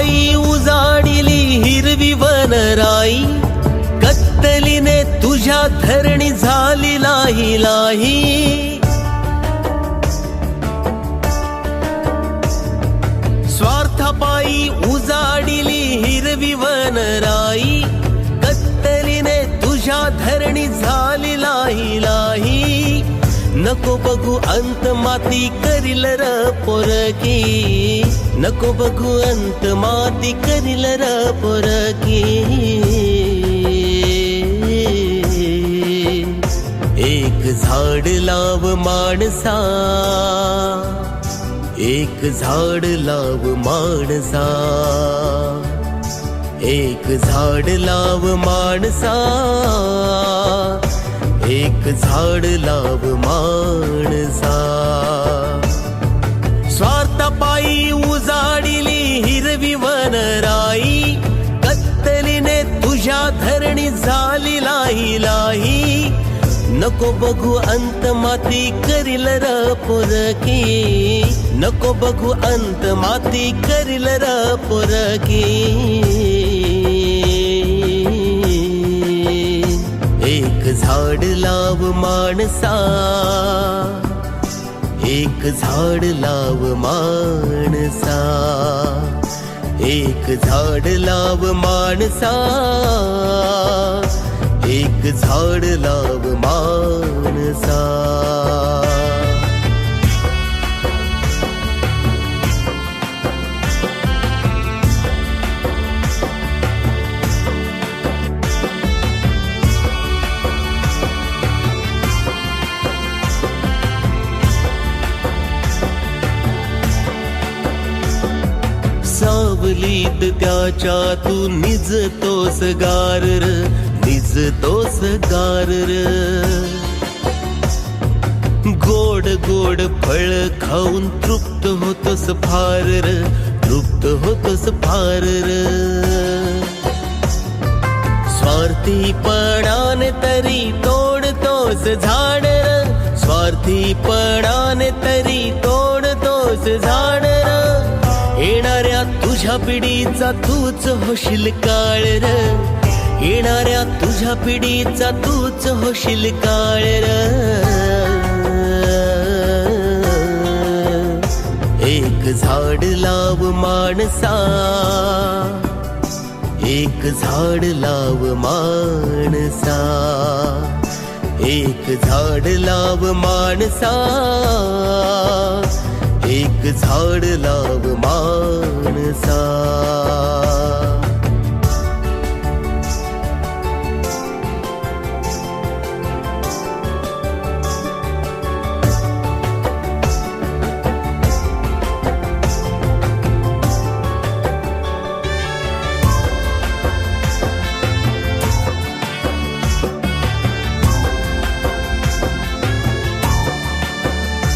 पायी उजाडिली हिरवी वनराई, कत्तलीने तुझ्या धरणी झाली लाही लाही. स्वार्थापायी उजाडिली हिरवी वनराई, कत्तलीने तुझ्या धरणी झाली लाही लाही. नको बघू अंत माती करील र पोरकी, नको बघू अंत माती करील र पोरकी. एक झाड लाव माणसा, एक झाड लाव माणसा, एक झाड लाव माणसा, एक झाड लाव माणसा. स्वार्थापायी उजाडिली हिरवी वनराई, कत्तलीने तुझ्या धरणी झाली लाही लाही. नको बघू अंत माती करील र पोरकी, नको बघू अंत माती करील र पोरकी. एक झाड लाव माणसा, एक झाड लाव माणसा, एक झाड लाव माणसा, एक झाड लाव माणसा. सावलीत त्याच्या तू निजतोस गार र, निजतोस गार र. गोड गोड फळ खाऊन तृप्त होतोस फार र, तृप्त होतोस फार र. स्वार्थीपणाने तरी तोडतोस झाड र, स्वार्थीपणाने तरी तोडतोस झाड र. येणाऱ्या तुझ्या पिढीचा तूच होशील काळ र, येणाऱ्या तुझ्या पिढीचा तूच होशील काळ र. एक झाड लाव माणसा, एक झाड लाव माणसा, एक झाड लाव माणसा, एक झाड लाव माणसा.